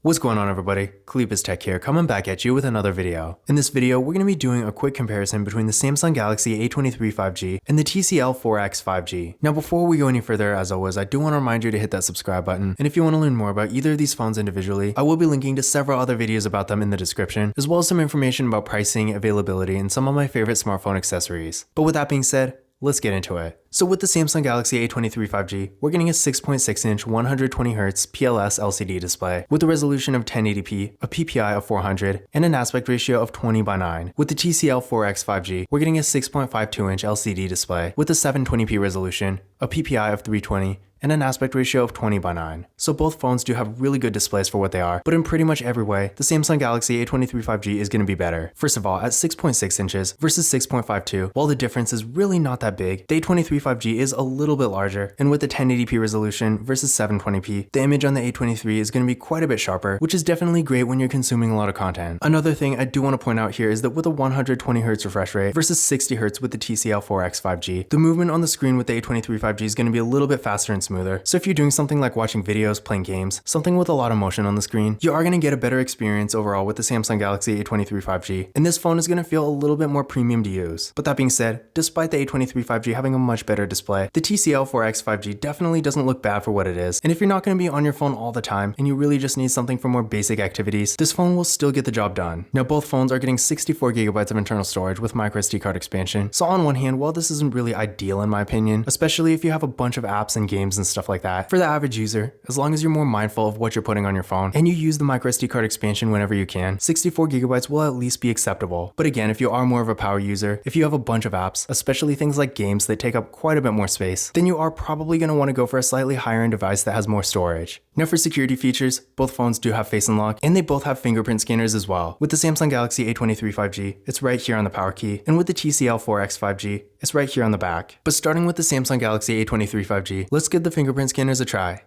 What's going on, everybody? Kalibas Tech here, coming back at you with another video. In this video, we're going to be doing a quick comparison between the Samsung Galaxy A23 5G and the TCL 4X 5G. Now, before we go any further, as always, I do want to remind you to hit that subscribe button, and if you want to learn more about either of these phones individually, I will be linking to several other videos about them in the description, as well as some information about pricing, availability, and some of my favorite smartphone accessories. But with that being said, let's get into it. So with the Samsung Galaxy A23 5G, we're getting a 6.6-inch 120Hz PLS LCD display with a resolution of 1080p, a PPI of 400, and an aspect ratio of 20:9. With the TCL 4X 5G, we're getting a 6.52-inch LCD display with a 720p resolution, a PPI of 320, and an aspect ratio of 20:9. So both phones do have really good displays for what they are, but in pretty much every way, the Samsung Galaxy A23 5G is going to be better. First of all, at 6.6 inches versus 6.52, while the difference is really not that big, the A23 5G is a little bit larger, and with the 1080p resolution versus 720p, the image on the A23 is going to be quite a bit sharper, which is definitely great when you're consuming a lot of content. Another thing I do want to point out here is that with a 120Hz refresh rate versus 60Hz with the TCL 4X 5G, the movement on the screen with the A23 5G is going to be a little bit faster and smoother. So if you're doing something like watching videos, playing games, something with a lot of motion on the screen, you are going to get a better experience overall with the Samsung Galaxy A23 5G, and this phone is going to feel a little bit more premium to use. But that being said, despite the A23 5G having a much better display, the TCL 4X 5G definitely doesn't look bad for what it is. And if you're not going to be on your phone all the time and you really just need something for more basic activities, this phone will still get the job done. Now both phones are getting 64GB of internal storage with microSD card expansion. So on one hand, while this isn't really ideal in my opinion, especially if you have a bunch of apps and games and stuff like that, for the average user, as long as you're more mindful of what you're putting on your phone and you use the microSD card expansion whenever you can, 64GB will at least be acceptable. But again, if you are more of a power user, if you have a bunch of apps, especially things like games that take up quite a bit more space, then you are probably going to want to go for a slightly higher end device that has more storage. Now for security features, both phones do have Face Unlock, and they both have fingerprint scanners as well. With the Samsung Galaxy A23 5G, it's right here on the power key, and with the TCL 4X 5G, it's right here on the back. But starting with the Samsung Galaxy A23 5G, let's give the fingerprint scanners a try.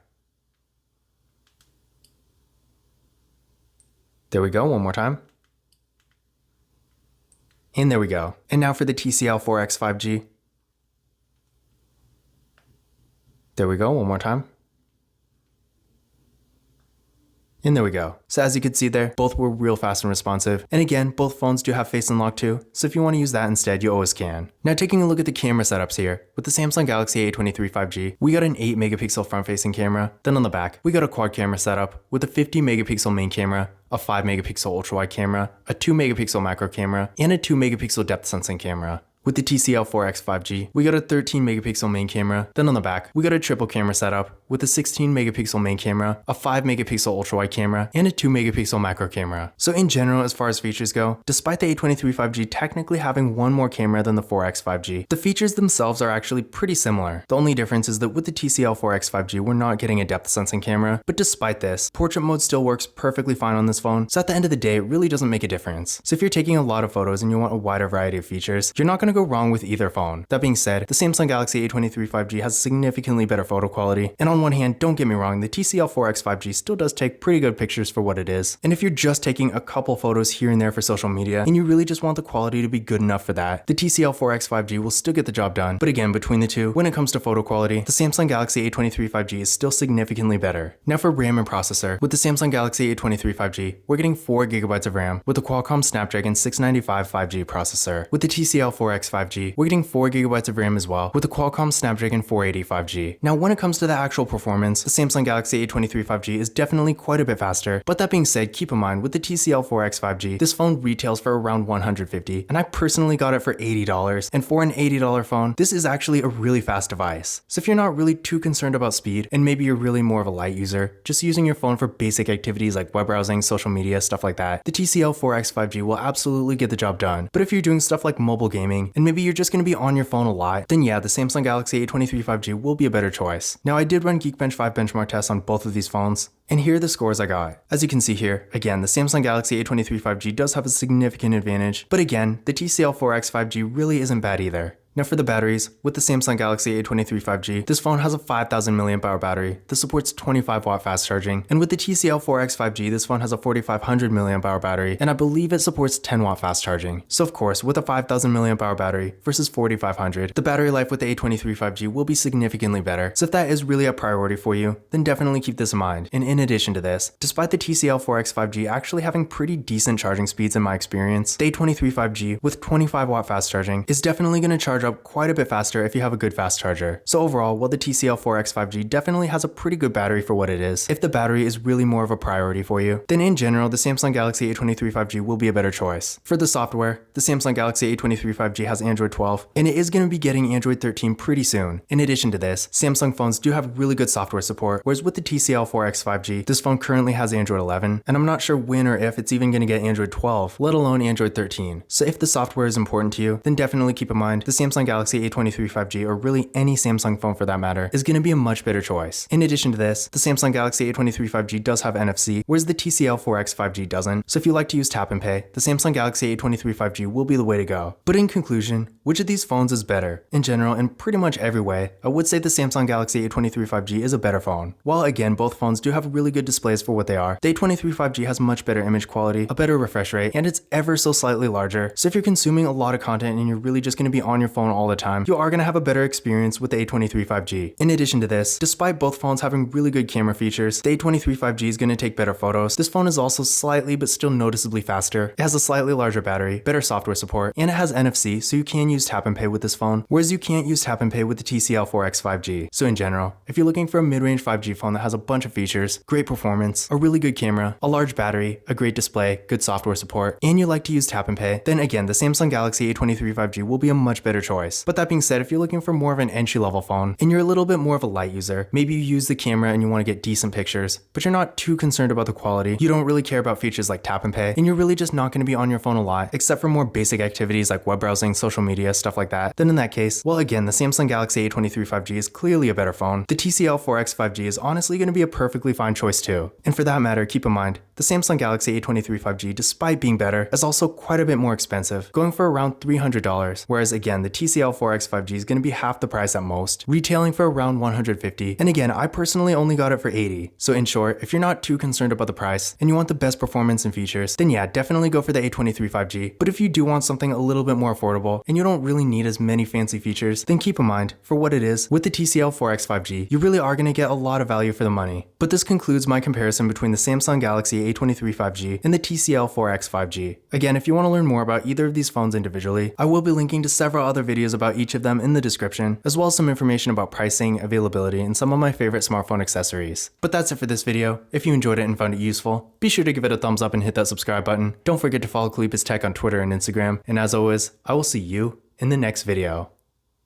There we go, one more time. And there we go. And now for the TCL 4X 5G. There we go, one more time. And there we go. So as you can see there, both were real fast and responsive. And again, both phones do have Face Unlock too, so if you want to use that instead, you always can. Now taking a look at the camera setups here, with the Samsung Galaxy A23 5G, we got an 8-megapixel front-facing camera. Then on the back, we got a quad camera setup with a 50-megapixel main camera, a 5-megapixel ultra-wide camera, a 2-megapixel macro camera, and a 2-megapixel depth sensing camera. With the TCL 4X 5G, we got a 13-megapixel main camera. Then on the back, we got a triple camera setup with a 16-megapixel main camera, a 5-megapixel ultra-wide camera, and a 2-megapixel macro camera. So in general, as far as features go, despite the A23 5G technically having one more camera than the 4X 5G, the features themselves are actually pretty similar. The only difference is that with the TCL 4X 5G, we're not getting a depth sensing camera, but despite this, portrait mode still works perfectly fine on this phone, so at the end of the day, it really doesn't make a difference. So if you're taking a lot of photos and you want a wider variety of features, you're not going to go wrong with either phone. That being said, the Samsung Galaxy A23 5G has significantly better photo quality, and on one hand, don't get me wrong, the TCL 4X 5G still does take pretty good pictures for what it is. And if you're just taking a couple photos here and there for social media, and you really just want the quality to be good enough for that, the TCL 4X 5G will still get the job done. But again, between the two, when it comes to photo quality, the Samsung Galaxy A23 5G is still significantly better. Now for RAM and processor, with the Samsung Galaxy A23 5G, we're getting 4GB of RAM with the Qualcomm Snapdragon 695 5G processor. With the TCL 4X 5G, we're getting 4GB of RAM as well with the Qualcomm Snapdragon 480 5G. Now when it comes to the actual performance, the Samsung Galaxy A23 5G is definitely quite a bit faster, but that being said, keep in mind with the TCL 4X 5G, this phone retails for around $150, and I personally got it for $80, and for an $80 phone, this is actually a really fast device. So if you're not really too concerned about speed, and maybe you're really more of a light user, just using your phone for basic activities like web browsing, social media, stuff like that, the TCL 4X 5G will absolutely get the job done. But if you're doing stuff like mobile gaming, and maybe you're just going to be on your phone a lot, then yeah, the Samsung Galaxy A23 5G will be a better choice. Now I did run Geekbench 5 benchmark tests on both of these phones, and here are the scores I got. As you can see here, again, the Samsung Galaxy A23 5G does have a significant advantage, but again, the TCL 4X 5G really isn't bad either. Now for the batteries, with the Samsung Galaxy A23 5G, this phone has a 5000 mAh battery that supports 25 watt fast charging, and with the TCL 4X 5G, this phone has a 4500 mAh battery, and I believe it supports 10 watt fast charging. So of course, with a 5000 mAh battery versus 4500, the battery life with the A23 5G will be significantly better. So if that is really a priority for you, then definitely keep this in mind. And in addition to this, despite the TCL 4X 5G actually having pretty decent charging speeds in my experience, the A23 5G with 25 watt fast charging is definitely going to charge up quite a bit faster if you have a good fast charger. So overall, while the TCL 4X 5G definitely has a pretty good battery for what it is, if the battery is really more of a priority for you, then in general, the Samsung Galaxy A23 5G will be a better choice. For the software, the Samsung Galaxy A23 5G has Android 12, and it is going to be getting Android 13 pretty soon. In addition to this, Samsung phones do have really good software support, whereas with the TCL 4X 5G, this phone currently has Android 11, and I'm not sure when or if it's even going to get Android 12, let alone Android 13. So if the software is important to you, then definitely keep in mind the Samsung Galaxy A23 5G, or really any Samsung phone for that matter, is going to be a much better choice. In addition to this, the Samsung Galaxy A23 5G does have NFC, whereas the TCL 4X 5G doesn't. So if you like to use tap and pay, the Samsung Galaxy A23 5G will be the way to go. But in conclusion, which of these phones is better? In general, in pretty much every way, I would say the Samsung Galaxy A23 5G is a better phone. While again, both phones do have really good displays for what they are, the A23 5G has much better image quality, a better refresh rate, and it's ever so slightly larger. So if you're consuming a lot of content and you're really just going to be on your phone all the time, you are going to have a better experience with the A23 5G. In addition to this, despite both phones having really good camera features, the A23 5G is going to take better photos. This phone is also slightly but still noticeably faster. It has a slightly larger battery, better software support, and it has NFC, so you can use tap and pay with this phone, whereas you can't use tap and pay with the TCL 4X 5G. So in general, if you're looking for a mid-range 5G phone that has a bunch of features, great performance, a really good camera, a large battery, a great display, good software support, and you like to use tap and pay, then again, the Samsung Galaxy A23 5G will be a much better choice. But that being said, if you're looking for more of an entry-level phone, and you're a little bit more of a light user, maybe you use the camera and you want to get decent pictures, but you're not too concerned about the quality, you don't really care about features like tap and pay, and you're really just not going to be on your phone a lot, except for more basic activities like web browsing, social media, stuff like that, then in that case, well again, the Samsung Galaxy A23 5G is clearly a better phone. The TCL 4X 5G is honestly going to be a perfectly fine choice too. And for that matter, keep in mind, the Samsung Galaxy A23 5G, despite being better, is also quite a bit more expensive, going for around $300, whereas again, the TCL 4X 5G is going to be half the price at most, retailing for around $150, and again, I personally only got it for $80. So in short, if you're not too concerned about the price, and you want the best performance and features, then yeah, definitely go for the A23 5G, but if you do want something a little bit more affordable, and you don't really need as many fancy features, then keep in mind, for what it is, with the TCL 4X 5G, you really are going to get a lot of value for the money. But this concludes my comparison between the Samsung Galaxy A23 5G and the TCL 4X 5G. Again, if you want to learn more about either of these phones individually, I will be linking to several other videos about each of them in the description, as well as some information about pricing, availability, and some of my favorite smartphone accessories. But that's it for this video. If you enjoyed it and found it useful, be sure to give it a thumbs up and hit that subscribe button. Don't forget to follow Kalipis Tech on Twitter and Instagram, and as always, I will see you in the next video.